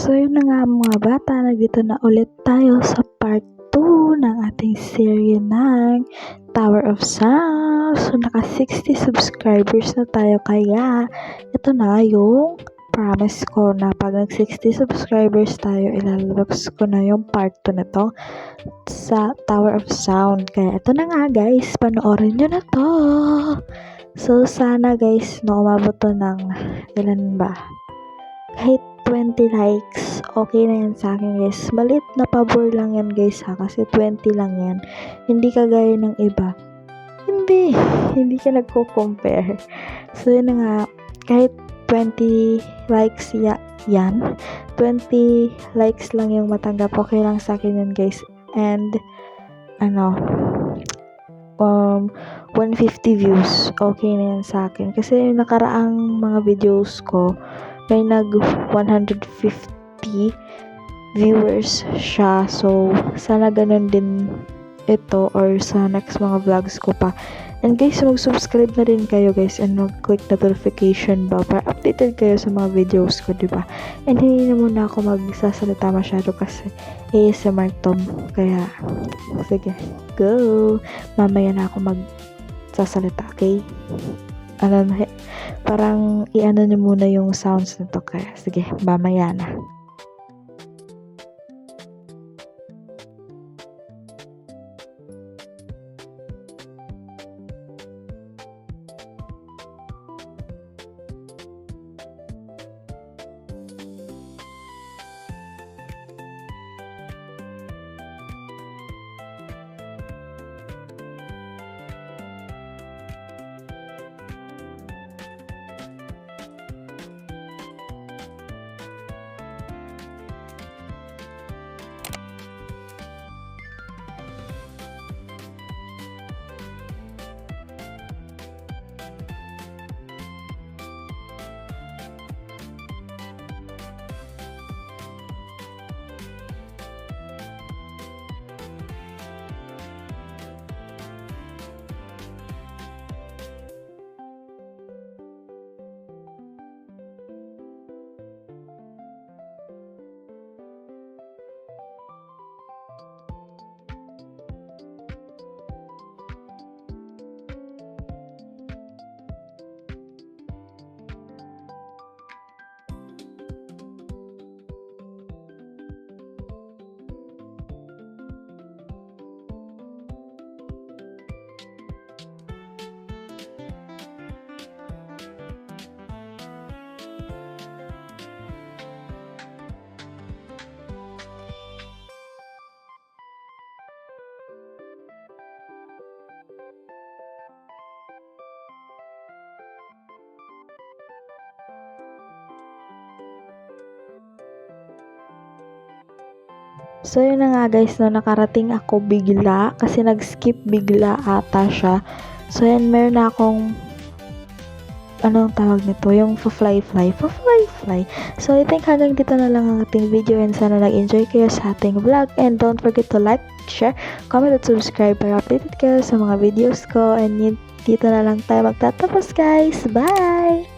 So yun na nga mga bata, nandito na ulit tayo sa part 2 ng ating serye ng Tower of Sound. So naka 60 subscribers na tayo, kaya ito na yung promise ko na pag nag 60 subscribers tayo, ilalabas ko na yung part 2 na to sa Tower of Sound. Kaya ito na nga guys, panoorin nyo na to. So sana guys, umabot to ng ilan ba? Kahit 20 likes, okay na yan sa akin guys. Malit na pabor lang yan guys ha, kasi 20 lang yan. Hindi kagaya ng iba. Hindi ka nagko-compare. So yun na nga, kahit 20 likes yan, 20 likes lang yung matanggap, okay lang sa akin yun guys. And 150 views, okay na yan sa akin. Kasi yung nakaraang mga videos ko, may nag 150 viewers siya. So, sana ganun din ito or sa next mga vlogs ko pa. And guys, mag-subscribe na rin kayo guys and mag-click notification bell para updated kayo sa mga videos ko, diba? And hindi na muna ako magsasalita masyado kasi ASMR to. Kaya, sige, go! Mamaya na ako magsasalita, okay? Parang i-ano nyo muna yung sounds nito, kaya sige, mamaya na. So yun na nga guys, nakarating ako bigla kasi nag-skip bigla ata siya. So yan, meron na akong anong tawag nito, yung fly. So I think hanggang dito na lang ang ating video, and sana nag-enjoy kayo sa ating vlog, and don't forget to like, share, comment at subscribe para updated kayo sa mga videos ko. And dito na lang tayo magtatapos guys. Bye!